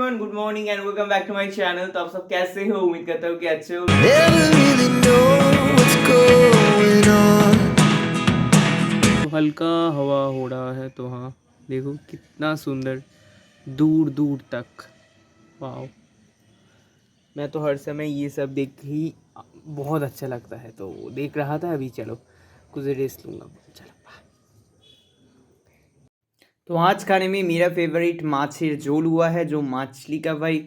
Everyone, good morning and welcome back to my channel. तो आप सब कैसे हो? उम्मीद करता हूँ कि अच्छे हो। तो हल्का हवा हो रहा है, तो हाँ देखो कितना सुंदर, दूर दूर तक। वाह, मैं तो हर समय ये सब देख ही बहुत अच्छा लगता है, तो देख रहा था। अभी चलो कुछ रेस्ट लूँगा, चलो। तो आज खाने में मेरा फेवरेट माछेर झोल हुआ है, जो मछली का भाई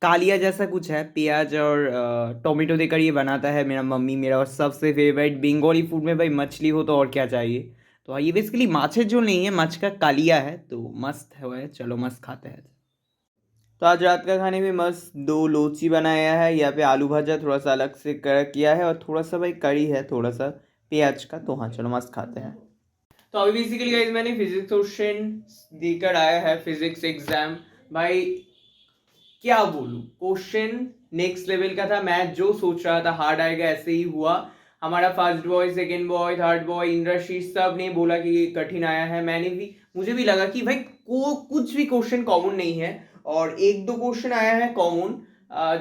कालिया जैसा कुछ है। प्याज और टोमेटो देकर ये बनाता है मेरा मम्मी। मेरा और सबसे फेवरेट बंगाली फूड में भाई मछली हो तो और क्या चाहिए। तो हाँ, ये बेसिकली माछेर झोल नहीं है, मछ का कालिया है, तो मस्त है। चलो मस्त खाते हैं। तो आज रात का खाने में मस्त दो लोची बनाया है, यहाँ पे आलू भाजा थोड़ा सा अलग से कर किया है, और थोड़ा सा भाई कड़ी है, थोड़ा सा प्याज का। तो हाँ चलो मस्त खाते हैं। तो अभी बेसिकली गाइस मैंने फिजिक्स क्वेश्चन देकर आया है, फिजिक्स एग्जाम। भाई क्या बोलूं, क्वेश्चन नेक्स्ट लेवल का था। मैं जो सोच रहा था हार्ड आएगा, ऐसे ही हुआ। हमारा first boy, second boy, third boy, Indrashish सब ने बोला कि कठिन आया है। मैंने भी, मुझे भी लगा कि भाई को कुछ भी क्वेश्चन कॉमन नहीं है, और एक दो क्वेश्चन आया है कॉमन,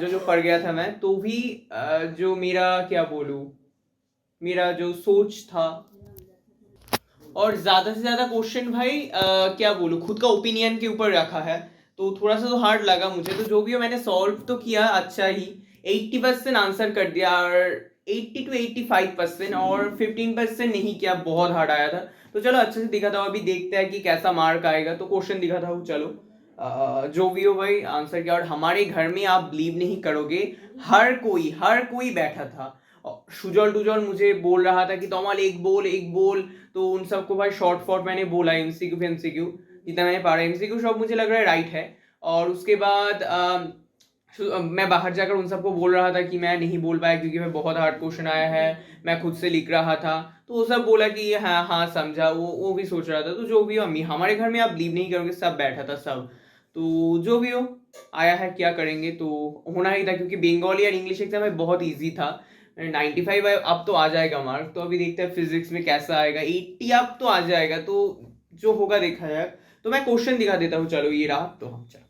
जो जो पढ़ गया था मैं तो भी। जो मेरा क्या बोलूं, मेरा जो सोच था, और ज्यादा से ज्यादा क्वेश्चन भाई क्या बोलूं, खुद का ओपिनियन के ऊपर रखा है, तो थोड़ा सा तो हार्ड लगा मुझे। तो जो भी हो मैंने सॉल्व तो किया अच्छा ही। 80% आंसर कर दिया, और 80 to 85%, और 15% नहीं किया, बहुत हार्ड आया था। तो चलो अच्छे से दिखा था, अभी देखते हैं कि कैसा मार्क आएगा। तो क्वेश्चन दिखा था वो, चलो जो भी हो भाई आंसर किया। और हमारे घर में आप बिलीव नहीं करोगे, हर कोई बैठा था। सुजल टुजल मुझे बोल रहा था कि तोमल एक बोल एक बोल। तो उन सबको भाई शॉर्ट फॉर्ट मैंने बोला, एमसीक्यू एमसीक्यू जितना मैंने पढ़ा, एमसीक्यू सब मुझे लग रहा है राइट है। और उसके बाद मैं बाहर जाकर उन सबको बोल रहा था कि मैं नहीं बोल पाया क्योंकि मैं बहुत हार्ड क्वेश्चन आया है, मैं खुद से लिख रहा था। तो वो सब बोला कि हाँ हाँ समझा, वो भी सोच रहा था। तो जो भी हो, अम्मी हमारे घर में आप बिलीव नहीं करोगे, सब बैठा था सब। तो जो भी हो, आया है क्या करेंगे, तो होना ही था क्योंकि बंगाली और इंग्लिश एग्जाम में बहुत ईजी था। 95 अब तो आ जाएगा मार्क। तो अभी देखते हैं फिजिक्स में कैसा आएगा। 80 अब तो आ जाएगा, तो जो होगा देखा जाएगा। तो मैं क्वेश्चन दिखा देता हूँ, चलो ये रहा। तो हम चलो,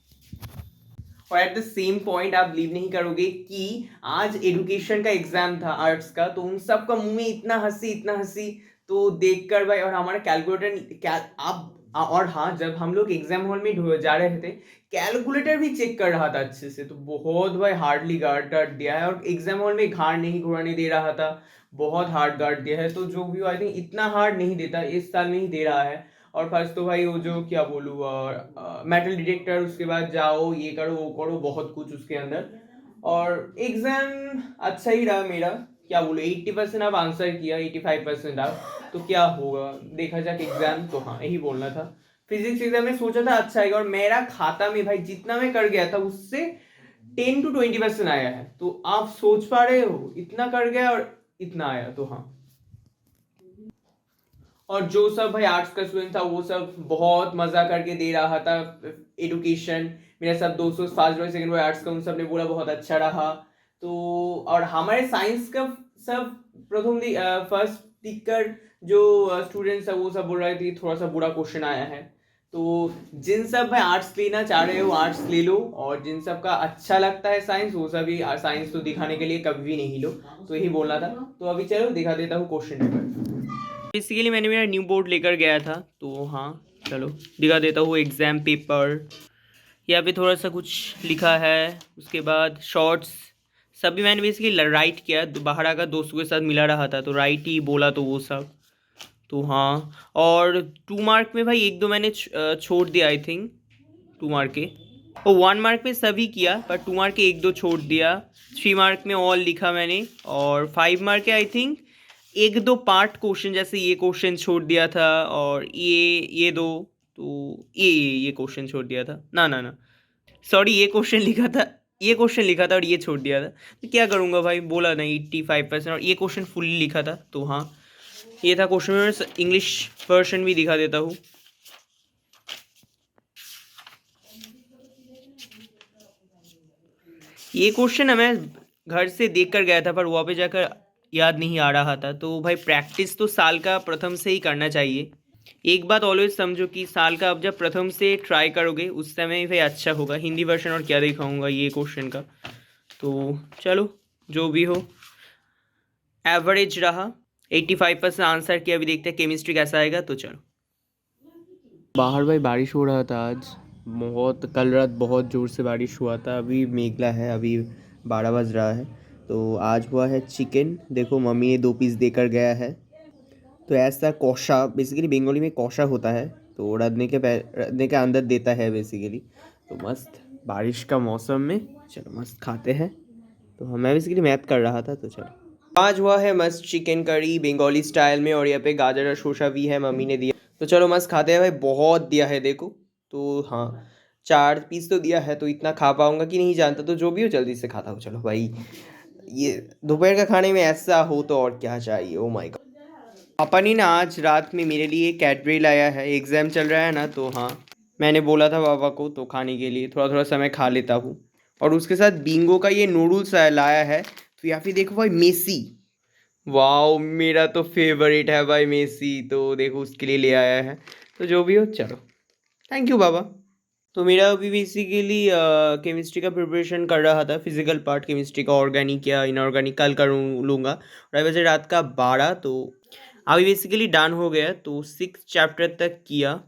और एट द सेम पॉइंट आप बिलीव नहीं करोगे कि आज एजुकेशन का एग्जाम था आर्ट्स का, तो उन सब का मुंह में इतना हंसी इतना हंसी। तो देखकर भाई, और हमारा कैलकुलेटर आप, और हाँ जब हम लोग एग्जाम हॉल में जा रहे थे, कैलकुलेटर भी चेक कर रहा था अच्छे से। तो बहुत भाई हार्डली गार्ड गार्ड दिया है, और एग्जाम हॉल में घाड़ नहीं घुराने दे रहा था, बहुत हार्ड गार्ड दिया है। तो जो भी आई थिंक इतना हार्ड नहीं देता, इस साल में ही दे रहा है। और फर्स्ट तो भाई वो जो क्या बोलूँ, मेटल डिटेक्टर, उसके बाद जाओ ये करो वो करो, बहुत कुछ उसके अंदर। और एग्जाम अच्छा ही रहा मेरा, क्या बोलूँ, 80% आप आंसर किया, 85% आप। तो क्या होगा देखा जाए एग्जाम, तो हाँ यही बोलना था। फिजिक्स एग्जाम में सोचा था अच्छा आएगा, और मेरा खाता में भाई जितना मैं कर गया था उससे 10 to 20% आया है। तो आप सोच पा रहे हो, इतना कर गया और इतना आया। तो हाँ, और जो सब भाई आर्ट्स का स्टूडेंट था वो सब बहुत मजा करके दे रहा था एडुकेशन। मेरा सब दोस्तों first boy second boy arts का, उन सब ने बोला बहुत अच्छा रहा। तो और हमारे साइंस का सब प्रथम फर्स्ट दिखकर जो स्टूडेंट्स है वो सब बोल रहे थे थोड़ा सा बुरा क्वेश्चन आया है। तो जिन सब भाई आर्ट्स लेना चाह रहे हो आर्ट्स ले लो, और जिन सब का अच्छा लगता है साइंस, वो सभी साइंस तो दिखाने के लिए कभी भी नहीं लो। तो यही बोलना था। तो अभी चलो दिखा देता हूँ क्वेश्चन पेपर। बेसिकली मैंने मेरा न्यू बोर्ड लेकर गया था, तो हाँ चलो दिखा देता हूँ एग्ज़ाम पेपर। यहाँ पे थोड़ा सा कुछ लिखा है, उसके बाद शॉर्ट्स सभी मैंने बेसिकली राइट किया। बाहर आकर दोस्तों के साथ मिला रहा था, तो राइट ही बोला, तो वो सब। तो हाँ, और 2 मार्क में भाई एक दो मैंने छोड़ दिया आई थिंक। 2 मार्क के, और 1 मार्क में सभी किया, पर 2 मार्क के एक दो छोड़ दिया। 3 मार्क में ऑल लिखा मैंने, और 5 मार्क के आई थिंक एक दो पार्ट क्वेश्चन, जैसे ये क्वेश्चन छोड़ दिया था, और ये दो। तो ये क्वेश्चन छोड़ दिया था, ना ना ना सॉरी, ये क्वेश्चन लिखा था और ये छोड़ दिया था। तो क्या करूँगा भाई, बोला ना 85%, और ये क्वेश्चन फुल्ली लिखा था। तो हाँ ये था क्वेश्चन। इंग्लिश वर्शन भी दिखा देता हूँ। ये क्वेश्चन मैं घर से देख कर गया था, पर वहाँ पे जाकर याद नहीं आ रहा था। तो भाई प्रैक्टिस तो साल का प्रथम से ही करना चाहिए। एक बात ऑलवेज समझो कि साल का अब जब प्रथम से ट्राई करोगे उस समय ही भाई अच्छा होगा। हिंदी वर्जन और क्या दिखाऊंगा ये क्वेश्चन का। तो चलो, जो भी हो, एवरेज रहा। 85% आंसर किया। अभी देखते हैं केमिस्ट्री कैसा आएगा। तो चलो। बाहर भाई बारिश हो रहा था आज बहुत। कल रात बहुत ज़ोर से बारिश हुआ था। अभी मेघला है। अभी 12 बज रहा है। तो आज हुआ है चिकन। देखो मम्मी ने 2 पीस देकर गया है। तो ऐसा कौशा, बेसिकली बंगाली में कौशा होता है। तो रधने के अंदर देता है बेसिकली। तो मस्त बारिश का मौसम में चलो मस्त खाते हैं। तो मैं बेसिकली मैथ कर रहा था। तो चलो, आज हुआ है मस्त चिकन करी बंगाली स्टाइल में। और यहाँ पे गाजर और शोशा भी है, मम्मी ने दिया। तो चलो मस्त खाते हैं भाई। बहुत दिया है देखो। तो हाँ, 4 पीस तो दिया है। तो इतना खा पाऊंगा कि नहीं जानता। तो जो भी हो जल्दी से खाता हूँ। चलो भाई, ये दोपहर का खाने में ऐसा हो तो और क्या चाहिए। Oh my God. पापा ने ना आज रात में मेरे लिए कैडबरी लाया है। एग्ज़ाम चल रहा है ना। तो हाँ, मैंने बोला था पापा को तो खाने के लिए थोड़ा थोड़ा समय खा लेता हूँ। और उसके साथ बिंगो का ये नूडल्स लाया है। तो या फिर देखो भाई मेसी। वाओ, मेरा तो फेवरेट है भाई मेसी। तो देखो उसके लिए ले आया है। तो जो भी हो चलो, थैंक यू बाबा। तो मेरा अभी बेसिकली केमिस्ट्री का प्रिपरेशन कर रहा था। फिजिकल पार्ट केमिस्ट्री का, ऑर्गेनिक या इनऑर्गेनिक कल करूँ लूँगा। और अभी बजे रात का 12। तो अभी बेसिकली डन हो गया। तो 6 चैप्टर तक किया।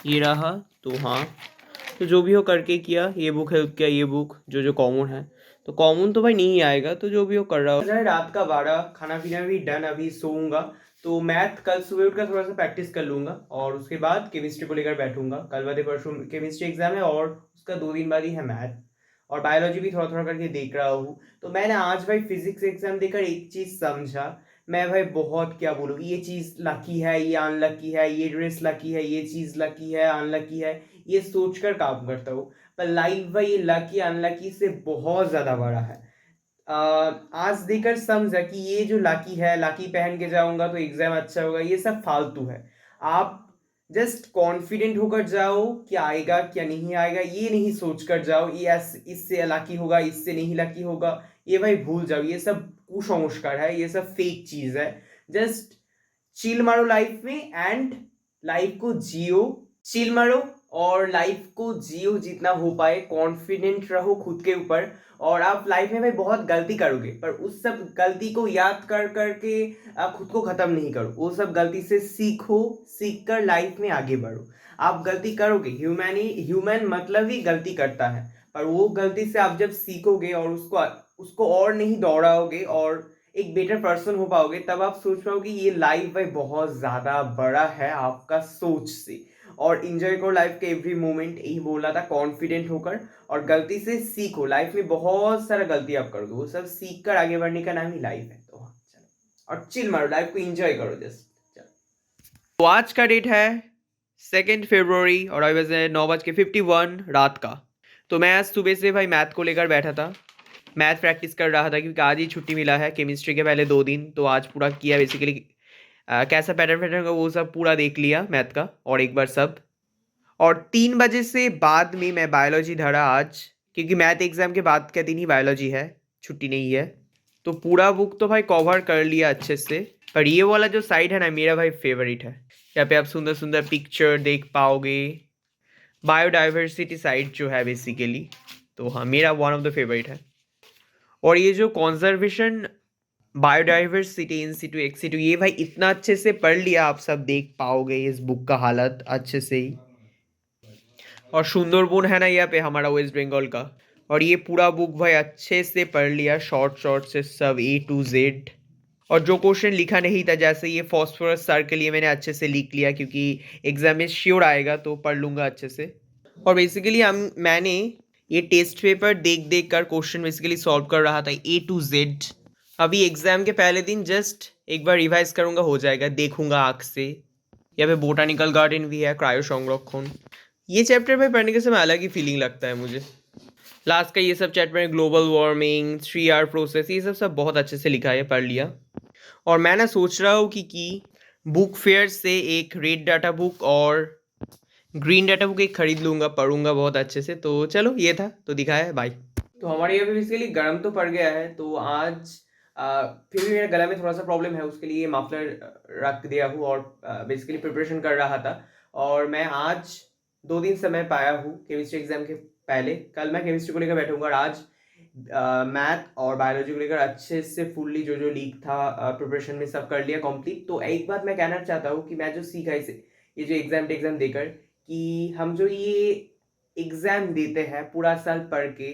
ये रहा। तो हाँ, तो जो भी हो करके किया। ये बुक हेल्प किया, ये बुक जो जो कॉमन है। तो कॉमन तो भाई नहीं आएगा। तो जो भी हो कर रहा हो जाए। रात का 12, खाना पीना भी डन। अभी सोऊंगा। तो मैथ कल सुबह उठकर थोड़ा सा प्रैक्टिस कर लूंगा। और उसके बाद केमिस्ट्री को लेकर बैठूंगा। कल बादे परसों केमिस्ट्री एग्जाम है और उसका 2 दिन बाद ही है मैथ। और बायोलॉजी भी थोड़ा थोड़ा करके देख रहा हूँ। तो मैंने आज भाई फिजिक्स एग्जाम देकर एक चीज़ समझा। मैं भाई बहुत क्या बोलूँ, ये चीज़ लकी है, ये अनलकी है, ये ड्रेस लकी है, ये चीज़ लकी है, अनलकी है, ये सोचकर काम करता हूँ। पर लाइफ भाई ये लकी अनलकी से बहुत ज़्यादा बड़ा है। आज देकर समझा कि ये जो लाकी है, लाकी पहन के जाऊंगा तो एग्जाम अच्छा होगा, ये सब फालतू है। आप जस्ट कॉन्फिडेंट होकर जाओ। क्या आएगा क्या नहीं आएगा ये नहीं सोच कर जाओ। ये इससे लाकी होगा, इससे नहीं लाकी होगा, ये भाई भूल जाओ। ये सब कुसंस्कार है, ये सब फेक चीज है। जस्ट चिल मारो लाइफ में एंड लाइफ को जियो। चिल मारो और लाइफ को जियो जितना हो पाए। कॉन्फिडेंट रहो खुद के ऊपर। और आप लाइफ में भाई बहुत गलती करोगे, पर उस सब गलती को याद कर करके आप खुद को खत्म नहीं करो। वो सब गलती से सीखो, सीख कर लाइफ में आगे बढ़ो। आप गलती करोगे, ह्यूमन मतलब ही गलती करता है। पर वो गलती से आप जब सीखोगे और उसको उसको और नहीं दोहराओगे और एक बेटर पर्सन हो पाओगे, तब आप सोच पाओगे ये लाइफ भाई बहुत ज्यादा बड़ा है आपका सोच से। और इंजॉय करो लाइफ के एवरी मोमेंट। यही बोला था, कॉन्फिडेंट होकर। और गलती से सीखो। लाइफ में बहुत सारा गलती आप करोगे, वो सब सीख कर आगे बढ़ने का नाम ही लाइफ है। तो हाँ, चलो और चिल मारो, लाइफ को एंजॉय करो जस्ट। चलो, तो आज का डेट है 2 फरवरी और अभी बजे 9:51 रात का। तो मैं आज सुबह से भाई मैथ को लेकर बैठा था। मैथ प्रैक्टिस कर रहा था क्योंकि आज ही छुट्टी मिला है केमिस्ट्री के पहले 2 दिन। तो आज पूरा किया बेसिकली। कैसा पैटर्न पैटर्न का वो सब पूरा देख लिया मैथ का और एक बार सब। और 3 बजे से बाद में मैं बायोलॉजी धरा आज, क्योंकि मैथ एग्जाम के बाद का दिन ही बायोलॉजी है, छुट्टी नहीं है। तो पूरा बुक तो भाई कवर कर लिया अच्छे से। पर ये वाला जो साइड है ना, मेरा भाई फेवरेट है। यहाँ पे आप सुंदर सुंदर पिक्चर देख पाओगे। बायोडाइवर्सिटी साइड जो है बेसिकली। तो हाँ, मेरा वन ऑफ द फेवरेट है। और ये जो कॉन्जर्वेशन, बायोडाइवर्सिटी, इन सिटू एक्स सिटू, ये भाई इतना अच्छे से पढ़ लिया। आप सब देख पाओगे इस बुक का हालत अच्छे से ही। और सुंदरबन है ना यहाँ पे हमारा वेस्ट बंगाल का। और ये पूरा बुक भाई अच्छे से पढ़ लिया, शॉर्ट शॉर्ट से सब A to Z। और जो क्वेश्चन लिखा नहीं था, जैसे ये फॉस्फोरस सर के लिए, मैंने अच्छे से लिख लिया क्योंकि एग्जाम में श्योर आएगा तो पढ़ लूँगा अच्छे से। और बेसिकली मैंने ये टेस्ट पेपर देख देख कर क्वेश्चन बेसिकली सॉल्व कर रहा था A to Z। अभी एग्जाम के पहले दिन जस्ट एक बार रिवाइज करूँगा, हो जाएगा, देखूंगा आँख से। यहाँ पे बोटानिकल गार्डन भी है, क्रायो संरक्षण। ये चैप्टर में पढ़ने के समय अलग ही फीलिंग लगता है मुझे। लास्ट का ये सब चैप्टर में ग्लोबल वार्मिंग, 3R प्रोसेस, ये सब सब बहुत अच्छे से लिखा है, पढ़ लिया। और मैं ना सोच रहा हूँ कि बुक फेयर से एक रेड डाटा बुक और ग्रीन डाटा बुक एक खरीद लूँगा, पढ़ूंगा बहुत अच्छे से। तो चलो, ये था तो दिखाया है, बाय। तो हमारे यहाँ पे बेसिकली गर्म तो पड़ गया है। तो आज फिर भी मेरे गला में थोड़ा सा प्रॉब्लम है, उसके लिए मफलर रख दिया हूँ और बेसिकली प्रिपरेशन कर रहा था। और मैं आज 2 दिन समय पाया हूँ केमिस्ट्री एग्जाम के पहले। कल मैं केमिस्ट्री को लेकर बैठूंगा और आज मैथ और बायोलॉजी को लेकर अच्छे से फुल्ली जो जो लीक था प्रिपरेशन में सब कर लिया कंप्लीट। तो एक बात मैं कहना चाहता हूँ कि मैं जो सीखा इसे, ये जो एग्जाम देकर, कि हम जो ये एग्जाम देते हैं पूरा साल पढ़ के,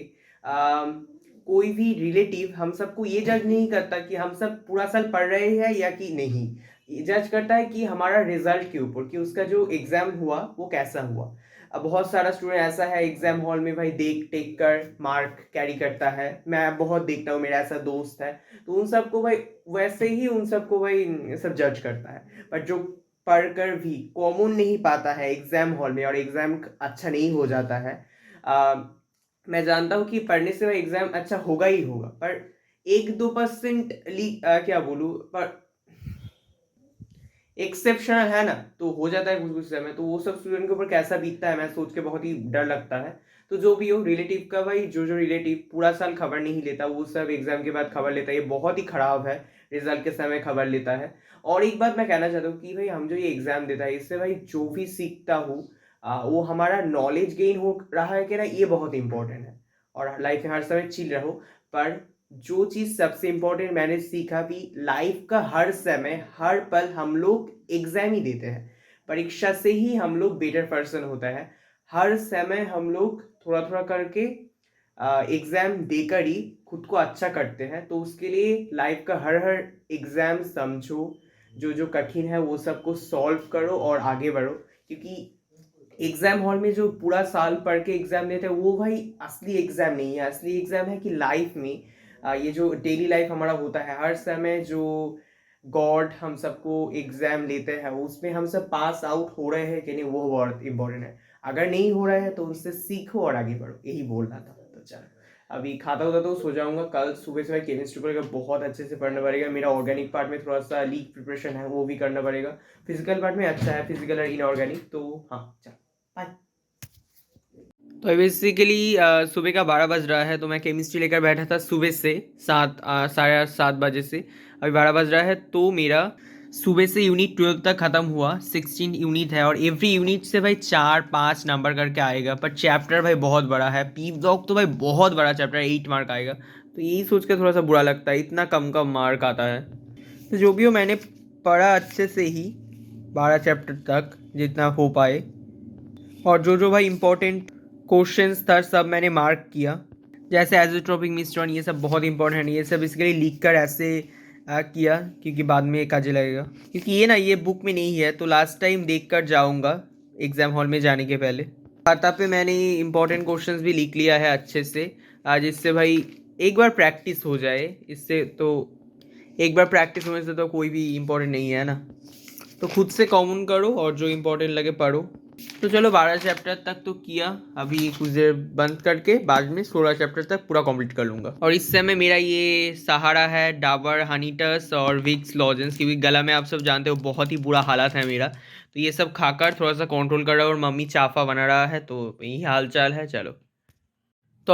कोई भी रिलेटिव हम सबको ये जज नहीं करता कि हम सब पूरा साल पढ़ रहे हैं या कि नहीं। ये जज करता है कि हमारा रिजल्ट के ऊपर, कि उसका जो एग्जाम हुआ वो कैसा हुआ। अब बहुत सारा स्टूडेंट ऐसा है एग्जाम हॉल में भाई देख टेक कर मार्क कैरी करता है, मैं बहुत देखता हूँ, मेरा ऐसा दोस्त है। तो उन सबको भाई वैसे ही उन सबको भाई सब जज करता है। बट जो पढ़कर भी कॉमन नहीं पाता है एग्जाम हॉल में और एग्जाम अच्छा नहीं हो जाता है, मैं जानता हूँ कि पढ़ने से वह एग्जाम अच्छा होगा ही होगा, पर 1-2% क्या बोलूँ, पर एक्सेप्शनल है ना, तो हो जाता है कुछ कुछ समय। तो वो सब स्टूडेंट के ऊपर कैसा बीतता है, मैं सोच के बहुत ही डर लगता है। तो जो भी हो, रिलेटिव का भाई, जो जो रिलेटिव पूरा साल खबर नहीं लेता वो सब एग्जाम के बाद खबर लेता है, ये बहुत ही खराब है। रिजल्ट के समय खबर लेता है। और एक बात मैं कहना चाहता हूँ कि भाई हम जो ये एग्जाम देता है इससे भाई जो भी सीखता हूँ वो हमारा नॉलेज गेन हो रहा है कि ना, ये बहुत इंपॉर्टेंट है। और लाइफ में हर समय चिल रहो। पर जो चीज सबसे इंपॉर्टेंट मैंने सीखा भी, लाइफ का हर समय हर पल हम लोग एग्जाम ही देते हैं। परीक्षा से ही हम लोग बेटर पर्सन होता है। हर समय हम लोग थोड़ा थोड़ा करके एग्जाम देकर ही खुद को अच्छा करते हैं। तो उसके लिए लाइफ का हर हर एग्जाम समझो, जो जो कठिन है वो सबको सॉल्व करो और आगे बढ़ो। क्योंकि एग्जाम हॉल में जो पूरा साल पढ़ के एग्जाम देते हैं वो भाई असली एग्जाम नहीं है। असली एग्जाम है कि लाइफ में ये जो डेली लाइफ हमारा होता है हर समय, जो गॉड हम सबको एग्जाम लेते हैं उसमें हम सब पास आउट हो रहे हैं कि नहीं, वो बहुत इंपॉर्टेंट है। अगर नहीं हो रहा है तो उससे सीखो और आगे बढ़ो, यही बोल रहा था। तो चलो अभी खाता होता तो सो जाऊंगा। कल सुबह से मैं केमिस्ट्री को लेकर बहुत अच्छे से पढ़ना पड़ेगा। मेरा ऑर्गेनिक पार्ट में थोड़ा सा लीक प्रिपरेशन है, वो भी करना पड़ेगा। फिजिकल पार्ट में अच्छा है, फिजिकल और इनऑर्गेनिक। तो हाँ चलो बाय। तो बेसिकली सुबह का 12 बज रहा है, तो मैं केमिस्ट्री लेकर बैठा था सुबह से 7 7:30 बजे से। अभी 12 बज रहा है, तो मेरा सुबह से यूनिट 12 तक ख़त्म हुआ। 16 यूनिट है और एवरी यूनिट से भाई 4-5 नंबर करके आएगा। पर चैप्टर भाई बहुत बड़ा है, पीप डॉग तो भाई बहुत बड़ा चैप्टर है, 8 मार्क आएगा। तो यही सोच कर थोड़ा सा बुरा लगता है, इतना कम कम मार्क आता है। तो जो भी हो, मैंने पढ़ा अच्छे से ही 12 चैप्टर तक जितना हो पाए। और जो जो भाई इंपॉर्टेंट क्वेश्चंस था सब मैंने मार्क किया, जैसे एजोट्रोपिक मिश्रण, ये सब बहुत इंपॉर्टेंट है। ये सब इसके लिख कर ऐसे किया क्योंकि बाद में काजे लगेगा। क्योंकि ये ना ये बुक में नहीं है, तो लास्ट टाइम देख कर जाऊँगा एग्ज़ाम हॉल में जाने के पहले। खाता पे मैंने इंपॉर्टेंट क्वेश्चंस भी लिख लिया है अच्छे से, जिससे भाई एक बार प्रैक्टिस हो जाए। इससे तो एक बार प्रैक्टिस होने से तो कोई भी इंपॉर्टेंट नहीं है ना। तो खुद से कॉमन करो और जो इंपॉर्टेंट लगे पढ़ो। तो चलो 12 चैप्टर तक तो किया, अभी कुछ देर बंद करके बाद में 16 चैप्टर तक पूरा कंप्लीट कर लूँगा। और इस समय मेरा ये सहारा है डाबर हनी टस और विक्स लॉजेंस, क्योंकि गला में आप सब जानते हो बहुत ही बुरा हालत है मेरा। तो ये सब खाकर थोड़ा सा कंट्रोल कर रहा है और मम्मी चाफा बना रहा है, तो यही हाल चाल है। चलो तो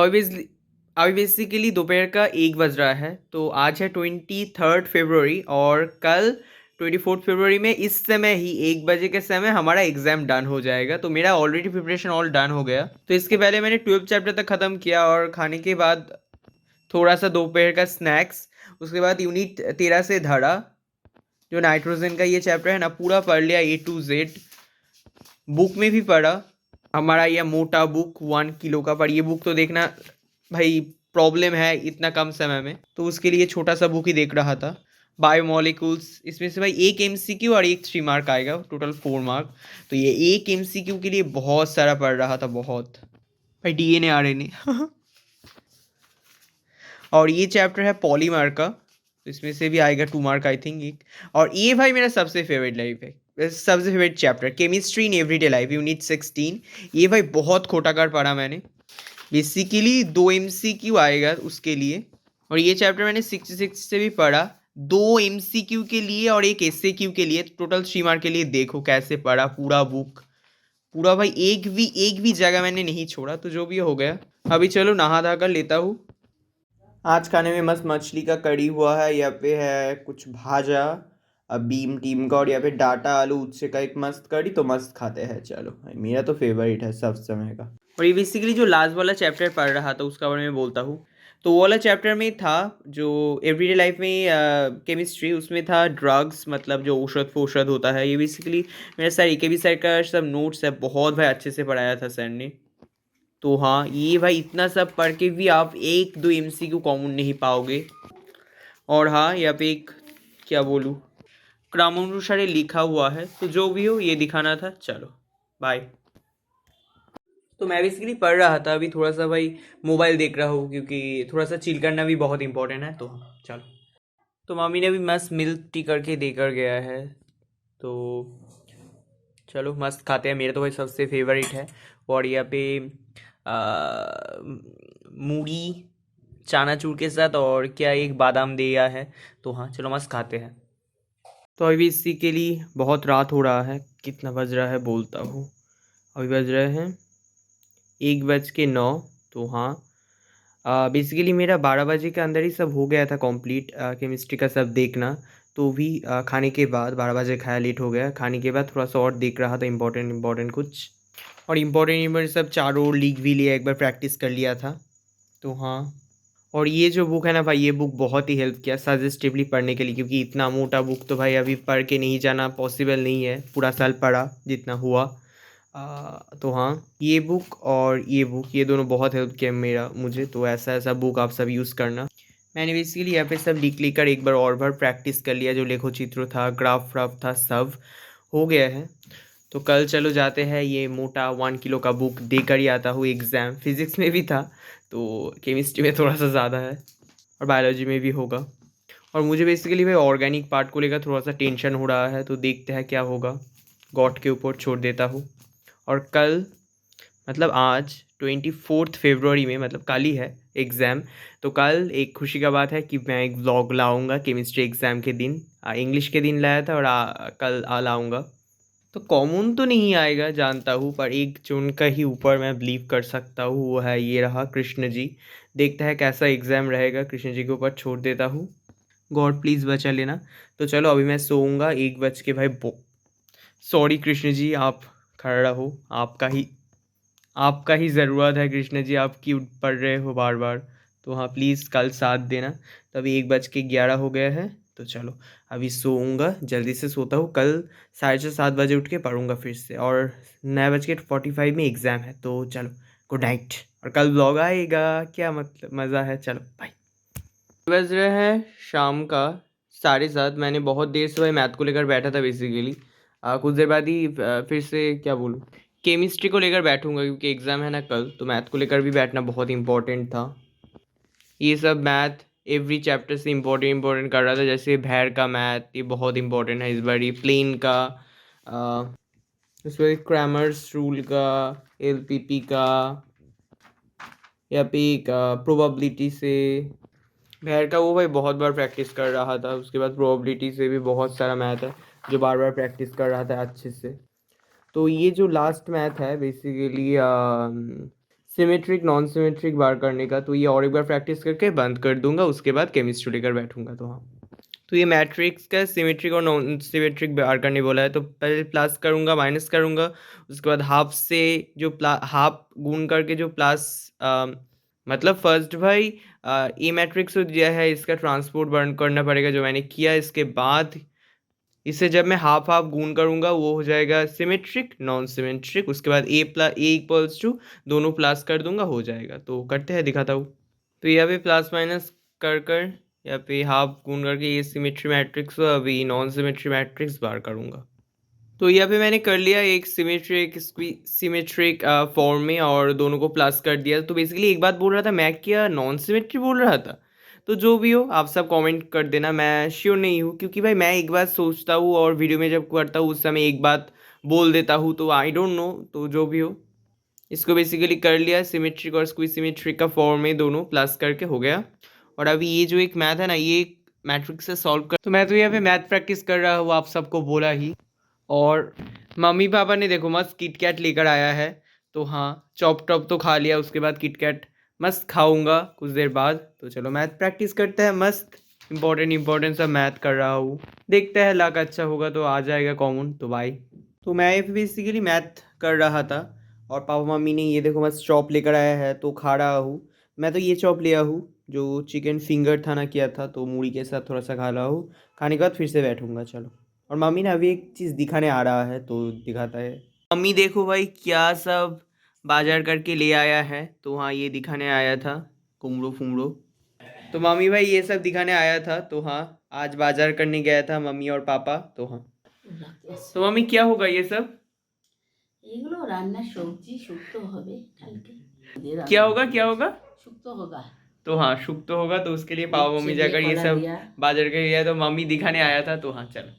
अभी बेसिकली दोपहर का 1 बज रहा है। तो आज है 23 फरवरी और कल 24 फरवरी में इस समय ही 1 बजे के समय हमारा एग्ज़ाम डन हो जाएगा। तो मेरा ऑलरेडी प्रिपरेशन ऑल डन हो गया। तो इसके पहले मैंने 12 चैप्टर तक ख़त्म किया और खाने के बाद थोड़ा सा दोपहर का स्नैक्स, उसके बाद यूनिट 13 से धड़ा, जो नाइट्रोजन का ये चैप्टर है ना, पूरा पढ़ लिया A to Z। बुक में भी पढ़ा, हमारा यह मोटा बुक 1 किलो का। पर ये बुक तो देखना भाई प्रॉब्लम है इतना कम समय में, तो उसके लिए छोटा सा बुक ही देख रहा था। बायोमोलिक्यूल्स, इसमें से भाई एक MCQ और एक 3 मार्क आएगा, टोटल 4 मार्क। तो ये एक MCQ के लिए बहुत सारा पढ़ रहा था, बहुत भाई DNA RNA और ये चैप्टर है पॉलीमर का, तो इसमें से भी आएगा 2 मार्क आई थिंक एक। और ये भाई मेरा सबसे फेवरेट लाइफ है, सबसे favourite chapter, chemistry in everyday life unit 16। ये भाई बहुत खोटा कर पढ़ा मैंने, बेसिकली 2 MCQ आएगा उसके लिए। और ये चैप्टर मैंने 66 से भी पढ़ा, 2 MCQ के लिए और एक SAQ के लिए, टोटल 3 मार्क के लिए। देखो कैसे पढ़ा पूरा बुक, पूरा भाई एक भी जगह मैंने नहीं छोड़ा। तो जो भी हो गया, अभी चलो नहा धा कर लेता हूँ। आज खाने में मस्त मछली का कड़ी हुआ है, यहाँ पे है कुछ भाजा बीम टीम का, और यहाँ पे डाटा आलू उत्से का एक मस्त कड़ी, तो मस्त खाते हैं। चलो भाई, मेरा तो फेवरेट है सब समय का। और ये बेसिकली जो लास्ट वाला चैप्टर पढ़ रहा था उसका बारे में बोलता हूँ। तो वो वाला चैप्टर में था जो एवरीडे लाइफ में केमिस्ट्री, उसमें था ड्रग्स, मतलब जो औषध फोषध होता है। ये बेसिकली मेरा सर AKB सर का सब नोट्स है, बहुत भाई अच्छे से पढ़ाया था सर ने। तो हाँ, ये भाई इतना सब पढ़ के भी आप एक दो MCQ कॉमन नहीं पाओगे। और हाँ, यहाँ पे एक क्या बोलूँ, क्रमानुसार लिखा हुआ है, तो जो भी हो ये दिखाना था। चलो बाय। तो मैं बेसिकली पढ़ रहा था अभी, थोड़ा सा भाई मोबाइल देख रहा हूँ, क्योंकि थोड़ा सा चिल करना भी बहुत इंपॉर्टेंट है। तो चलो। तो मम्मी ने भी मस्त मिल्क टी करके देकर गया है, तो चलो मस्त खाते हैं। मेरा तो भाई सबसे फेवरेट है। और यहाँ पे मूढ़ी चानाचूर के साथ और क्या एक बादाम दिया है। तो हाँ चलो मस्त खाते हैं। तो अभी इसी के लिए बहुत रात हो रहा है, कितना बज रहा है बोलता हूँ। अभी बज रहे हैं 1:09। तो हाँ, बेसिकली मेरा 12 बजे के अंदर ही सब हो गया था कंप्लीट, केमिस्ट्री का सब देखना। तो भी खाने के बाद 12 बजे खाया, लेट हो गया। खाने के बाद थोड़ा सा और देख रहा था इम्पोर्टेंट इम्पोर्टेंट कुछ, और इम्पोर्टेंट सब चारों ओर लिख भी लिया, एक बार प्रैक्टिस कर लिया था। तो हाँ, और ये जो बुक है ना भाई, ये बुक बहुत ही हेल्प किया सजेस्टिवली पढ़ने के लिए, क्योंकि इतना मोटा बुक तो भाई अभी पढ़ के नहीं जाना पॉसिबल नहीं है। पूरा साल पढ़ा जितना हुआ। तो हाँ, ये बुक और ये बुक, ये दोनों बहुत हेल्प किया मेरा मुझे। तो ऐसा ऐसा बुक आप सब यूज़ करना। मैंने बेसिकली यहाँ पे सब लिख लिख कर एक बार और बार प्रैक्टिस कर लिया। जो लेखो चित्र था, ग्राफ व्राफ था, सब हो गया है। तो कल चलो जाते हैं, ये मोटा 1 किलो का बुक देकर ही आता हूँ। एग्ज़ाम फिज़िक्स में भी था, तो केमिस्ट्री में थोड़ा सा ज़्यादा है, और बायोलॉजी में भी होगा। और मुझे बेसिकली भाई ऑर्गेनिक पार्ट को लेकर थोड़ा सा टेंशन हो रहा है, तो देखते हैं क्या होगा। गॉड के ऊपर छोड़ देता हूँ। और कल, मतलब आज 24 फरवरी में, मतलब कल ही है एग्ज़ाम। तो कल एक खुशी का बात है कि मैं एक व्लॉग लाऊंगा केमिस्ट्री एग्ज़ाम के दिन। इंग्लिश के दिन लाया था, और कल लाऊंगा। तो कॉमन तो नहीं आएगा जानता हूँ, पर एक जो उनका ही ऊपर मैं बिलीव कर सकता हूँ वो है, ये रहा कृष्ण जी। देखते हैं कैसा एग्ज़ाम रहेगा, कृष्ण जी के ऊपर छोड़ देता हूँ। गॉड प्लीज़ बचा लेना। तो चलो अभी मैं सोऊंगा 1 बज के भाई। सॉरी कृष्ण जी, आप खड़ा रहो। आपका ही ज़रूरत है कृष्ण जी, आप क्यों पढ़ रहे हो बार बार। तो हाँ प्लीज़ कल साथ देना। तो अभी 1:11 हो गया है। तो चलो अभी सोऊंगा, जल्दी से सोता हूँ। कल 6:30-7 बजे उठ के पढ़ूंगा फिर से, और 9:45 में एग्ज़ाम है। तो चलो गुड नाइट। और कल ब्लॉग आएगा, क्या मतलब मज़ा है। चलो बाय। बज रहे हैं शाम का 7:30। मैंने बहुत देर से भाई मैथ को लेकर बैठा था बेसिकली। कुछ देर बाद ही फिर से क्या बोलूँ, केमिस्ट्री को लेकर बैठूंगा, क्योंकि एग्ज़ाम है ना कल। तो मैथ को लेकर भी बैठना बहुत इंपॉर्टेंट था। ये सब मैथ एवरी चैप्टर से इम्पोर्टेंट इम्पोर्टेंट कर रहा था। जैसे भैर का मैथ, ये बहुत इंपॉर्टेंट है इस बार। ये प्लेन का, उसमें क्रैमर्स रूल का, LPP का, या पे प्रोबेबिलिटी से भैर का, वो भाई बहुत बार प्रैक्टिस कर रहा था। उसके बाद प्रोबेबिलिटी से भी बहुत सारा मैथ है जो बार बार प्रैक्टिस कर रहा था अच्छे से। तो ये जो लास्ट मैथ है बेसिकली सिमेट्रिक नॉन सिमेट्रिक बार करने का, तो ये और एक बार प्रैक्टिस करके बंद कर दूंगा। उसके बाद केमिस्ट्री लेकर बैठूंगा। तो हाँ, तो ये मैट्रिक्स का सिमेट्रिक और नॉन सिमेट्रिक बार करने बोला है। तो पहले प्लस करूंगा, माइनस करूंगा, उसके बाद हाफ से जो हाफ गुण करके जो प्लस, मतलब फर्स्ट भाई ए मैट्रिक्स जो दिया है इसका ट्रांसपोर्ट बर्न करना पड़ेगा, जो मैंने किया। इसके बाद इसे जब मैं हाफ हाफ गुण करूंगा वो हो जाएगा सिमेट्रिक नॉन सिमेट्रिक। उसके बाद A+A=, दोनों प्लस कर दूंगा, हो जाएगा। तो करते हैं, दिखाता हूँ। तो यहाँ पे प्लस माइनस कर कर यहाँ पे हाफ गुण करके ये सिमेट्री मैट्रिक्स, अभी नॉन सिमेट्री मैट्रिक्स बार करूंगा। तो यहाँ पे मैंने कर लिया एक सिमेट्रिक सिमेट्रिक फॉर्म में, और दोनों को प्लस कर दिया। तो बेसिकली एक बात बोल रहा था मैं, क्या नॉन सिमेट्री बोल रहा था? तो जो भी हो आप सब कमेंट कर देना। मैं श्योर नहीं हूँ, क्योंकि भाई मैं एक बात सोचता हूँ और वीडियो में जब करता हूँ उस समय एक बात बोल देता हूँ, तो आई डोंट नो। तो जो भी हो, इसको बेसिकली कर लिया सिमेट्रिक और स्क्वी सिमेट्रिक का फॉर्म में, दोनों प्लस करके हो गया। और अभी ये जो एक मैथ है ना, ये मैट्रिक्स से सॉल्व कर। तो मैं तो यहाँ पे मैथ प्रैक्टिस कर रहा हूँ, आप सबको बोला ही। और मम्मी पापा ने देखो मस्त किटकैट लेकर आया है। तो हाँ, चॉप टॉप तो खा लिया, उसके बाद किटकैट मस्त खाऊंगा कुछ देर बाद। तो चलो मैथ प्रैक्टिस करते हैं। मस्त इम्पोर्टेंट सा मैथ कर रहा हूँ, देखते हैं लक अच्छा होगा तो आ जाएगा कॉमन। तो भाई तो मैं बेसिकली मैथ कर रहा था और पापा मम्मी ने ये देखो मस्त चॉप लेकर आया है तो खा रहा हूँ। मैं तो ये चॉप लिया हूँ जो चिकन फिंगर था ना किया था, तो मूढ़ी के साथ थोड़ा सा खा रहा हूँ। खाने के बाद फिर से बैठूंगा चलो। और मम्मी ने अभी एक चीज़ दिखाने आ रहा है तो दिखाता है। मम्मी देखो भाई क्या सब बाजार करके ले आया है। तो हाँ ये दिखाने आया था कुमड़ो फुमड़ो। तो मम्मी भाई ये सब दिखाने आया था। तो हाँ आज बाजार करने गया था मम्मी और पापा। तो हाँ तो मम्मी क्या होगा ये सब? এগুলো রান্নার সবজি শুক্তো হবে কালকে क्या होगा क्या होगा? শুক্তো होगा तो हाँ शुक तो होगा, तो उसके लिए पापा উচ্ছে मम्मी দিয়ে जाकर ये কলা सब দিয়া बाजार कर लिया। तो मम्मी दिखाने आया था। तो हाँ चलो।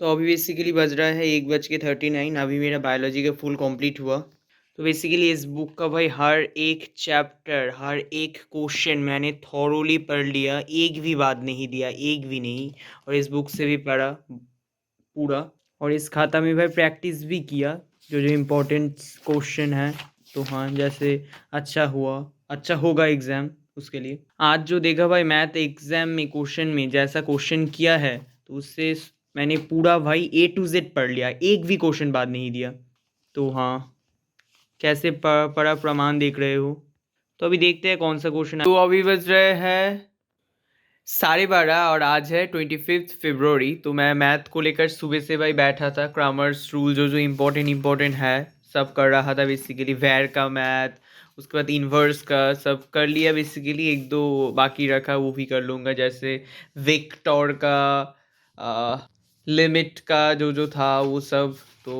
तो अभी बेसिकली बज रहा है 1:39। अभी मेरा बायोलॉजी का फुल कंप्लीट हुआ। तो बेसिकली इस बुक का भाई हर एक चैप्टर हर एक क्वेश्चन मैंने थॉरोली पढ़ लिया, एक भी बात नहीं दिया, एक भी नहीं। और इस बुक से भी पढ़ा पूरा। और इस खाता में भाई प्रैक्टिस भी किया जो जो इम्पोर्टेंट क्वेश्चन है। तो हाँ जैसे अच्छा हुआ अच्छा होगा एग्ज़ाम उसके लिए। आज जो देखा भाई मैथ एग्ज़ाम में क्वेश्चन में जैसा क्वेश्चन किया है तो उससे मैंने पूरा भाई A to Z पढ़ लिया, एक भी क्वेश्चन बाद नहीं दिया। तो हाँ कैसे पढ़ा प्रमाण देख रहे हो। तो अभी देखते हैं कौन सा क्वेश्चन है। तो अभी बज रहे हैं 12:30 और आज है 25 फरवरी। तो मैं मैथ को लेकर सुबह से भाई बैठा था। ग्रामर्स रूल जो जो इम्पोर्टेंट है सब कर रहा था बेसिकली। वैर का मैथ, उसके बाद इन्वर्स का सब कर लिया बेसिकली। एक दो बाकी रखा वो भी कर लूँगा, जैसे वेक्टर का लिमिट का जो जो था वो सब। तो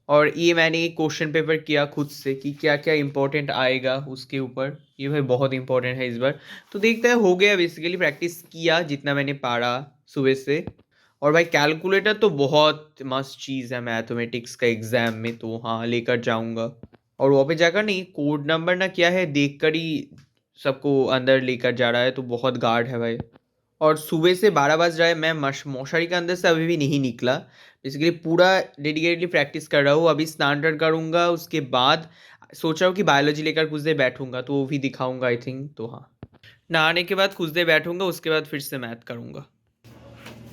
और ये मैंने एक क्वेश्चन पेपर किया खुद से कि क्या क्या इंपॉर्टेंट आएगा उसके ऊपर। ये भाई बहुत इंपॉर्टेंट है इस बार। तो देखते हैं हो गया बेसिकली, प्रैक्टिस किया जितना मैंने पारा सुबह से। और भाई कैलकुलेटर तो बहुत मस्त चीज़ है मैथमेटिक्स का एग्ज़ाम में। तो हाँ लेकर जाऊँगा। और वहाँ पे जाकर नहीं कोड नंबर ना क्या है देख कर ही सबको अंदर लेकर जा रहा है। तो बहुत गार्ड है भाई। और सुबह से 12 बज रहा है, मैं मशारी के अंदर से अभी भी नहीं निकला। बेसिकली पूरा डेडिकेटली प्रैक्टिस कर रहा हूँ। अभी स्नान करूँगा उसके बाद सोच रहा हूँ कि बायोलॉजी लेकर कुछ देर बैठूंगा तो वो भी दिखाऊंगा आई थिंक। तो हाँ नहाने के बाद कुछ देर बैठूंगा उसके बाद फिर से मैथ करूँगा।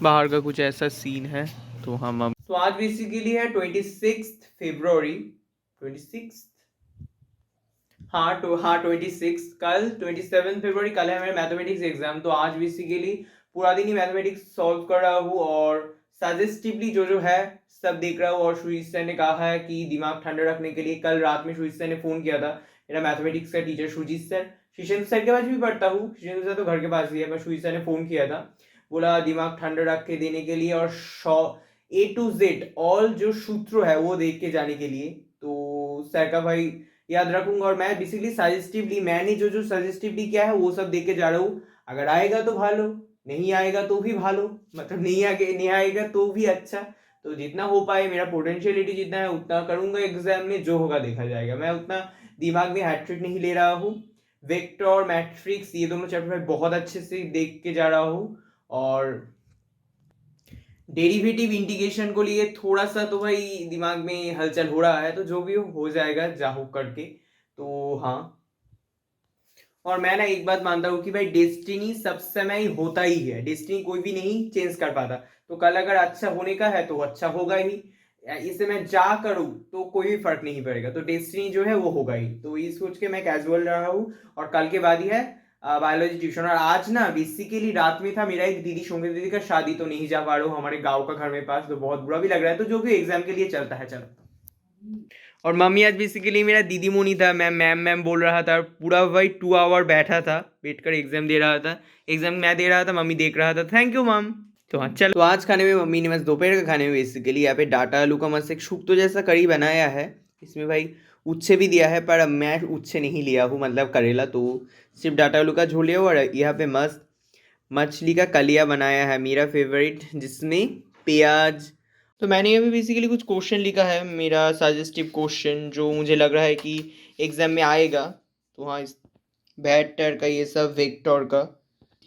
बाहर का कुछ ऐसा सीन है। तो हाँ मम तो आज बेसिकली है 26 फरवरी। 26 हाँ 26। कल 27 फरवरी कल है मेरा मैथमेटिक्स एग्जाम। तो आज बेसिकली पूरा दिन ही मैथमेटिक्स सॉल्व कर रहा हूँ और सजेस्टिवली जो जो है सब देख रहा हूँ। और सुजीत सर ने कहा है कि दिमाग ठंडा रखने के लिए कल रात में सुजीत सर ने फ़ोन किया था। मेरा मैथमेटिक्स का टीचर सुजीत सर, शीशेंद्र सर के पास भी पढ़ता हूँ, शीशेंद्र सर तो घर के पास ही है, पर सुजीत सर ने फ़ोन किया था, बोला दिमाग ठंडा रख के देने के लिए और A to Z ऑल जो सूत्र है वो देख के जाने के लिए। तो सर का भाई याद रखूंगा। और मैं बेसिकली सजेस्टिवली मैंने जो जो सजेस्टिवली किया है वो सब देख के जा रहा हूँ। अगर आएगा तो भालो, नहीं आएगा तो भी भालो, मतलब नहीं आएगा तो भी अच्छा। तो जितना हो पाए मेरा पोटेंशियलिटी जितना है उतना करूंगा एग्जाम में, जो होगा देखा जाएगा। मैं उतना दिमाग में हैट्रिक नहीं ले रहा हूँ। वेक्टर और मैट्रिक्स ये दोनों चैप्टर में बहुत अच्छे से देख के जा रहा हूँ। और डेरिवेटिव इंटीग्रेशन को लिए थोड़ा सा तो भाई दिमाग में हलचल हो रहा है, तो जो भी हो जाएगा जाहो करके। तो हाँ और मैं ना एक बात मानता हूँ कि भाई डेस्टिनी सब समय होता ही है, डेस्टिनी कोई भी नहीं चेंज कर पाता। तो कल अगर अच्छा होने का है तो अच्छा होगा ही, इसे मैं जा करूँ तो कोई भी फर्क नहीं पड़ेगा। तो डेस्टिनी जो है वो होगा ही। तो ये सोच के मैं कैजुअल रहा हूँ। और कल के बाद ही है बायोलॉजी ट्यूशन। और आज ना बेसिकली रात में था मेरा एक दीदी शोंगे दीदी का शादी, तो नहीं जा पा रहा हूँ हमारे गाँव का घर में पास। तो बहुत बुरा भी लग रहा है, तो जो भी एग्जाम के लिए चलता है चलो। और मम्मी आज बेसिकली मेरा दीदी मोनी था, मैं मैम मैम बोल रहा था पूरा भाई 2 आवर बैठा था बैठ कर एग्जाम दे रहा था। एग्जाम मैं दे रहा था मम्मी देख रहा था। थैंक यू मम। तो हाँ चलो। तो आज खाने में मम्मी ने बस दोपहर का खाने में बेसिकली यहाँ पे डाटा आलू का मस्त एक शुक्तो जैसा करी बनाया है। इसमें भाई उच्छे भी दिया है पर अब मैं उच्छे नहीं लिया हूँ, मतलब करेला। तो सिर्फ डाटा आलू का झोल लिया हुआ। और यहाँ पे मस्त मछली का कलिया बनाया है मेरा फेवरेट, जिसमें प्याज। तो मैंने अभी बेसिकली कुछ क्वेश्चन लिखा है मेरा सजेस्टिव क्वेश्चन जो मुझे लग रहा है कि एग्जाम में आएगा। तो हाँ इस वेक्टर का ये सब वेक्टर का,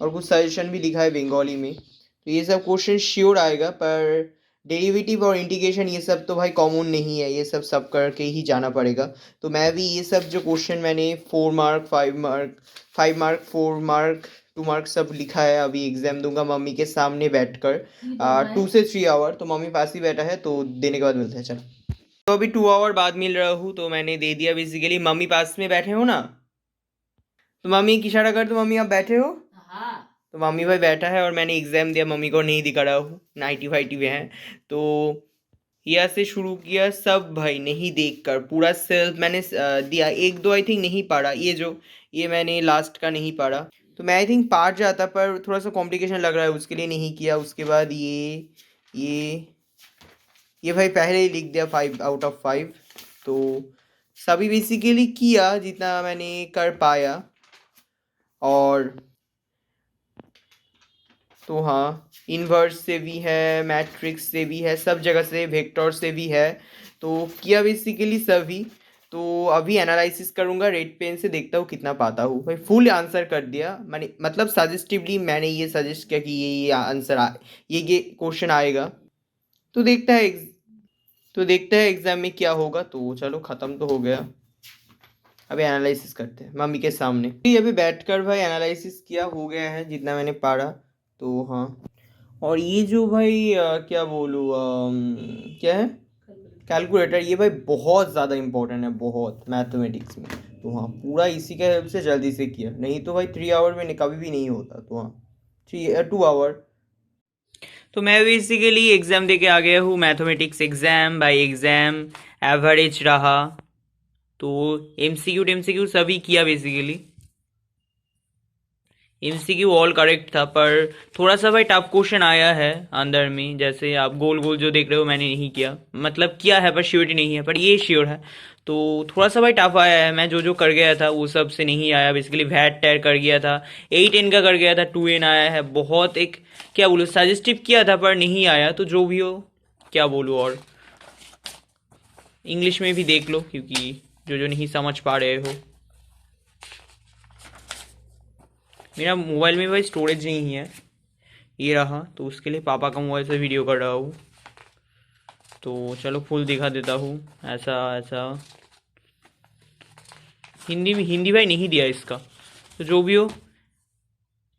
और कुछ सजेशन भी लिखा है बंगाली में। तो ये सब क्वेश्चन श्योर आएगा, पर डेरिवेटिव और इंटीग्रेशन ये सब तो भाई कॉमन नहीं है, ये सब सब करके ही जाना पड़ेगा। तो मैं भी ये सब जो क्वेश्चन मैंने 4 mark 5 mark 5 mark 4 mark 2 mark सब लिखा है, अभी एग्जाम दूंगा मम्मी के सामने बैठकर 2 से 3 आवर। तो मम्मी पास ही बैठा है, तो देने के बाद मिलते हैं। चलो, तो अभी 2 आवर बाद मिल रहा हूँ, तो मैंने दे दिया। बेसिकली मम्मी पास में बैठे हो ना, तो मम्मी की इशारा कर, तो मम्मी आप बैठे हो। हाँ। तो मम्मी भाई बैठा है और मैंने एग्जाम दिया, मम्मी को नहीं दिखा रहा हूँ, नाइटी फाइटी में है। तो यहाँ से शुरू किया सब भाई, नहीं देखकर पूरा सेल्फ मैंने दिया। एक दो आई थिंक नहीं पढ़ा, ये मैंने लास्ट का नहीं पढ़ा। तो मैं आई थिंक पार्ट जाता, पर थोड़ा सा कॉम्प्लिकेशन लग रहा है, उसके लिए नहीं किया। उसके बाद ये ये भाई पहले ही लिख दिया 5 आउट ऑफ 5। तो सभी बेसिकली किया जितना मैंने कर पाया। और तो हाँ, इन्वर्स से भी है, मैट्रिक्स से भी है, सब जगह से, वेक्टर से भी है। तो किया बेसिकली सभी। तो अभी एनालिसिस करूँगा रेड पेन से, देखता हूँ कितना पाता हूँ। भाई फुल आंसर कर दिया मैंने, मतलब सजेस्टिवली मैंने ये सजेस्ट किया कि ये आंसर ये क्वेश्चन आएगा। तो देखता है एग्जाम में क्या होगा। तो चलो, ख़त्म तो हो गया, अभी एनालिसिस करते हैं मम्मी के सामने। अभी बैठकर भाई एनालिसिस किया, हो गया है जितना मैंने पढ़ा। तो हाँ, और ये जो भाई क्या बोलूँ, क्या है, कैलकुलेटर, ये भाई बहुत ज़्यादा इम्पोर्टेंट है, बहुत, मैथमेटिक्स में। तो हाँ, पूरा इसी के हेल्प से जल्दी से किया, नहीं तो भाई 3 आवर में कभी भी नहीं होता। तो हाँ, 2 आवर। तो मैं बेसिकली एग्ज़ाम दे के आ गया हूँ, mathematics exam by exam average रहा। तो एमसीक्यू सभी किया बेसिकली, एमसीक्यू ऑल करेक्ट था, पर थोड़ा सा भाई टफ क्वेश्चन आया है अंदर में। जैसे आप गोल गोल जो देख रहे हो, मैंने नहीं किया, मतलब किया है पर श्योरिटी नहीं है, पर ये श्योर है। तो थोड़ा सा भाई टफ आया है, मैं जो जो कर गया था वो सब से नहीं आया। बेसिकली वैट टैर कर गया था, 8n का कर गया था, 2n आया है। बहुत एक क्या बोलूँ, सजेस्टिव किया था पर नहीं आया। तो जो भी हो, क्या बोलूँ। और इंग्लिश में भी देख लो, क्योंकि जो जो नहीं समझ पा रहे हो। मेरा मोबाइल में भाई स्टोरेज नहीं है, ये रहा, तो उसके लिए पापा का मोबाइल से वीडियो कर रहा हूँ। तो चलो फुल दिखा देता हूँ, ऐसा ऐसा। हिंदी भाई नहीं दिया इसका, तो जो भी हो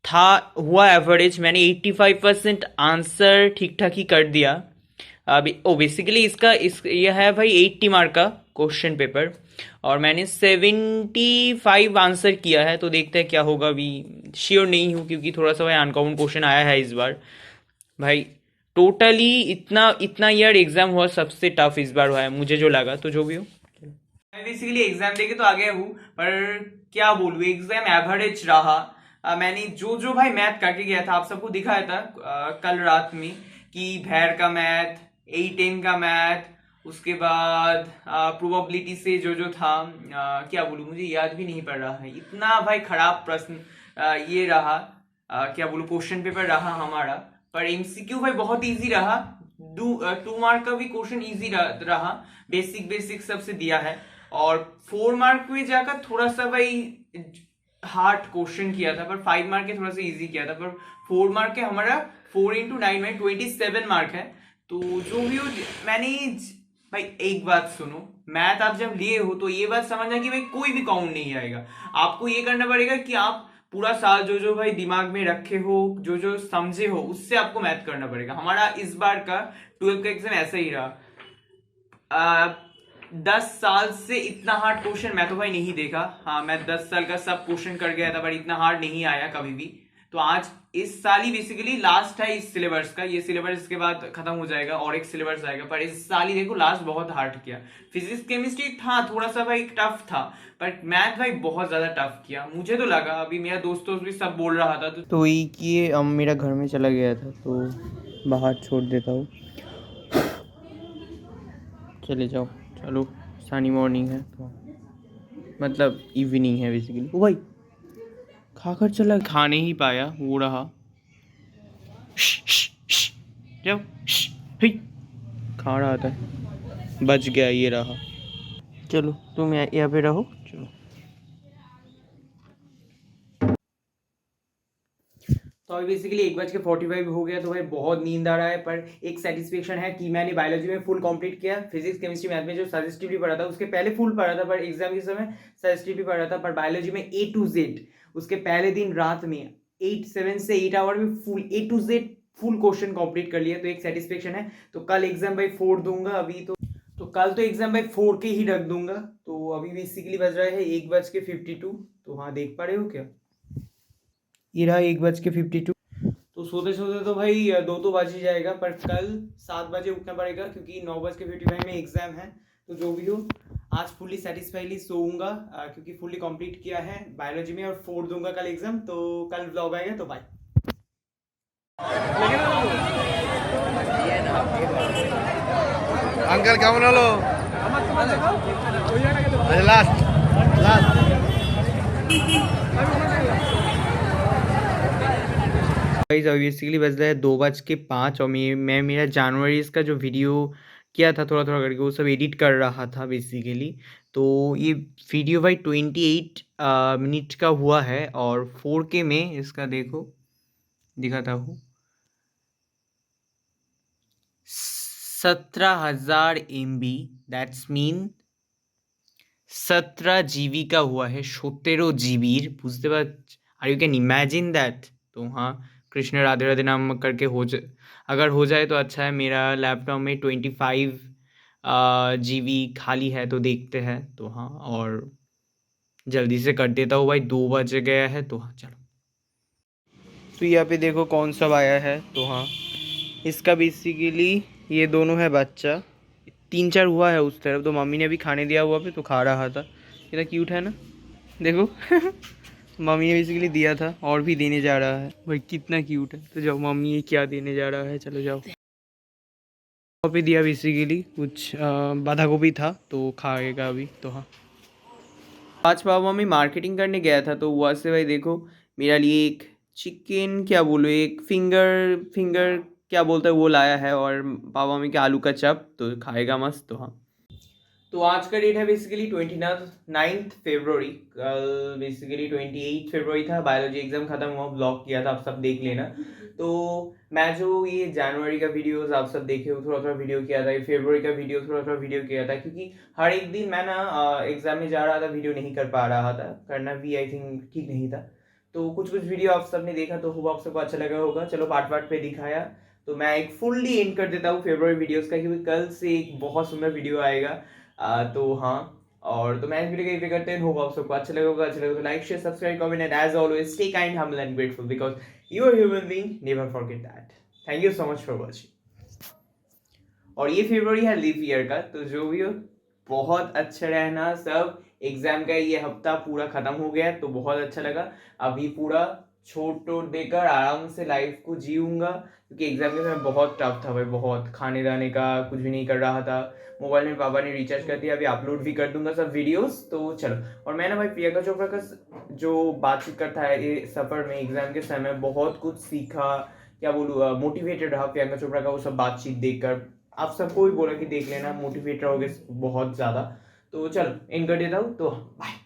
था, हुआ एवरेज। मैंने 85% आंसर ठीक ठाक ही कर दिया। अभी बेसिकली यह है भाई 80 मार्क का क्वेश्चन पेपर, और मैंने 75 आंसर किया है। तो देखते हैं क्या होगा, अभी श्योर नहीं हूँ, क्योंकि थोड़ा सा भाई अनकॉमन क्वेश्चन आया है इस बार भाई। टोटली इतना इतना ईयर एग्जाम हुआ, सबसे टफ इस बार हुआ है मुझे जो लगा। तो जो भी हो, मैं बेसिकली एग्जाम देके तो आ गया हूँ, पर क्या बोलूँ, एग्जाम एवरेज रहा। मैंने जो जो भाई मैथ करके गया था, आप सबको दिखाया था कल रात में, कि भैर का मैथ, 8n का मैथ, उसके बाद प्रोबेबिलिटी से जो जो था, क्या बोलूँ, मुझे याद भी नहीं पड़ रहा है। इतना भाई खराब प्रश्न ये रहा, क्या बोलूँ, क्वेश्चन पेपर रहा हमारा। पर एमसीक्यू भाई बहुत इजी रहा। 2 मार्क का भी क्वेश्चन इजी रहा, बेसिक बेसिक सबसे दिया है। और 4 मार्क में जाकर थोड़ा सा भाई हार्ड क्वेश्चन किया था, पर 5 मार्क के थोड़ा सा इजी किया था। पर 4 मार्क के हमारा 4 × 9 में 27 मार्क है। तो जो भी हो, मैंने भाई एक बात सुनो, मैथ आप जब लिए हो तो ये बात समझना कि भाई कोई भी काउंट नहीं आएगा। आपको ये करना पड़ेगा कि आप पूरा साल जो जो भाई दिमाग में रखे हो, जो जो समझे हो, उससे आपको मैथ करना पड़ेगा। हमारा इस बार का 12 का एग्जाम ऐसा ही रहा। 10 साल से इतना हार्ड क्वेश्चन मैं तो भाई नहीं देखा। हाँ, मैं 10 साल का सब क्वेश्चन कर गया था, पर इतना हार्ड नहीं आया कभी भी। तो आज इस साल ही बेसिकली लास्ट है इस सिलेबस का। ये सिलेबस इसके बाद खत्म हो जाएगा और एक सिलेबस आएगा, पर इस साल ही देखो लास्ट बहुत हार्ड किया। फिजिक्स केमिस्ट्री था थोड़ा सा भाई टफ था, पर मैथ भाई बहुत ज्यादा टफ किया मुझे तो लगा। अभी मेरा दोस्तों भी सब बोल रहा था, तो ये कि मेरा घर में चला गया था, तो बाहर छोड़ देता हूँ, चले जाओ। चलो, सनी मॉर्निंग है, तो मतलब इवनिंग है बेसिकली। ओ भाई खाकर चला, खा नहीं पाया, वो रहा। जाओ, हे, खा रहा था, बच गया, ये रहा। चलो तुम यहाँ पे रहो, चलो। तो अभी बेसिकली 1:45 हो गया, तो भाई बहुत नींद आ रहा है, पर एक सेटिस्फेक्शन है कि मैंने बायोलॉजी में फुल कंप्लीट किया। फिजिक्स केमिस्ट्री मैथ में जो सजेस्टिवली पढ़ा था उसके पहले फुल पढ़ा था, पर एग्जाम के समय सजेस्टिवली पढ़ा था, पर बायोलॉजी में A to Z उसके पहले दिन रात में 7 से 8 आवर में full A to Z full question complete कर लिया, तो एक सेटिस्फेक्शन है। तो कल एग्जाम भाई 4 दूंगा, अभी तो कल तो एग्जाम भाई 4 के ही रख दूंगा। तो अभी बेसिकली बज रहा है 1:52। तो हाँ, देख पा रहे हो क्या, ये रहा 1:52। तो सोते सोते तो भाई 2 तो बज ही जाएगा, पर कल 7 बजे उठना पड़ेगा क्योंकि 9:55 में एग्जाम है। तो जो भी हो, आज फुली सेटिस्फाइडली सोऊंगा क्योंकि फुली कंप्लीट किया है बायोलॉजी में, और 4 दूंगा कल एग्जाम। तो कल व्लॉग आएगा, तो बाय। আঙ্কেল কেমন হলো? লাস্ট লাস্ট गाइस अभी बेसिकली बज रहा है 2:05, और मैं मेरा जनवरी का जो वीडियो किया था थोड़ा थोड़ा करके वो सब एडिट कर रहा था बेसिकली। तो ये वीडियो भाई 28 मिनट का हुआ है, और 4K में इसका देखो दिखाता हूँ 17,000 MB, दैट्स मीन 17 GB का हुआ है, 17 जीबीर, बुझते पार, আর यू कैन इमेजिन दैट। तो हाँ, कृष्ण राधे राधे नाम करके अगर हो जाए तो अच्छा है। मेरा लैपटॉप में 25 GB खाली है, तो देखते हैं। तो हाँ, और जल्दी से कर देता हूँ भाई, 2 बज गया है। तो हाँ चलो, तो यहाँ पे देखो कौन सा आया है। तो हाँ, इसका बेसिकली ये दोनों है बच्चा, 3-4 हुआ है उस तरफ। तो मम्मी ने अभी खाने दिया हुआ पे, तो खा रहा था। कितना क्यूट है ना, देखो। मम्मी ने बेसिकली दिया था, और भी देने जा रहा है भाई, कितना क्यूट है। तो जाओ, मम्मी ये क्या देने जा रहा है, चलो जाओ। वहाँ पे दिया बेसिकली कुछ बांधा गोभी था, तो खाएगा अभी। तो हाँ, आज पापा मम्मी मार्केटिंग करने गया था, तो वहाँ से भाई देखो मेरा लिए एक चिकन, क्या बोलो, एक फिंगर फिंगर क्या बोलते हैं वो लाया है, और पापा मम्मी के आलू का चप, तो खाएगा मस्त। तो हाँ, तो आज का डेट है बेसिकली 29 फरवरी। कल बेसिकली 28 फरवरी था, बायोलॉजी एग्जाम खत्म हुआ, ब्लॉग किया था, आप सब देख लेना। तो मैं जो ये जनवरी का वीडियोस आप सब देखे हो, थोड़ा थोड़ा वीडियो किया था, ये फरवरी का वीडियो थोड़ा थोड़ा वीडियो किया था, क्योंकि हर एक दिन मैं ना एग्जाम में जा रहा था, वीडियो नहीं कर पा रहा था, करना भी आई थिंक ठीक नहीं था। तो कुछ कुछ वीडियो आप सब ने देखा, तो होप आप सबको अच्छा लगा होगा। चलो, पार्ट पार्ट पे दिखाया, तो मैं एक फुल्ली एंड कर देता हूँ फरवरी वीडियोस का, क्योंकि कल से एक बहुत सुंदर वीडियो आएगा। तो हाँ, और तो मैं इस वीडियो को करते हैं, होप आप सबको अच्छा लगेगा। अच्छा लगे तो like share subscribe comment, and as always stay kind humble and grateful, because you are human being, never forget that. Thank you so much for watching. और ये फरवरी है लीप ईयर का, तो जो भी हो बहुत अच्छा रहना सब। एग्जाम का ये हफ्ता पूरा खत्म हो गया, तो बहुत अच्छा लगा। अभी पूरा छोड़ टोट देकर आराम से लाइफ को जीऊंगा, क्योंकि एग्जाम के समय बहुत टफ था भाई, बहुत खाने दाने का कुछ भी नहीं कर रहा था। मोबाइल में पापा ने रिचार्ज कर दिया, अभी अपलोड भी कर दूंगा सब वीडियोस। तो चलो, और मैं ना भाई प्रियंका चोपड़ा का जो बातचीत करता है ये सफ़र में एग्जाम के समय, बहुत कुछ सीखा, क्या बोलूँ, मोटिवेटेड रहा प्रियंका चोपड़ा का वो सब बातचीत देखकर। आप सबको भी बोला कि देख लेना, मोटिवेट रहोगे बहुत ज़्यादा। तो चलो, इन कर देता हूँ, तो बाय।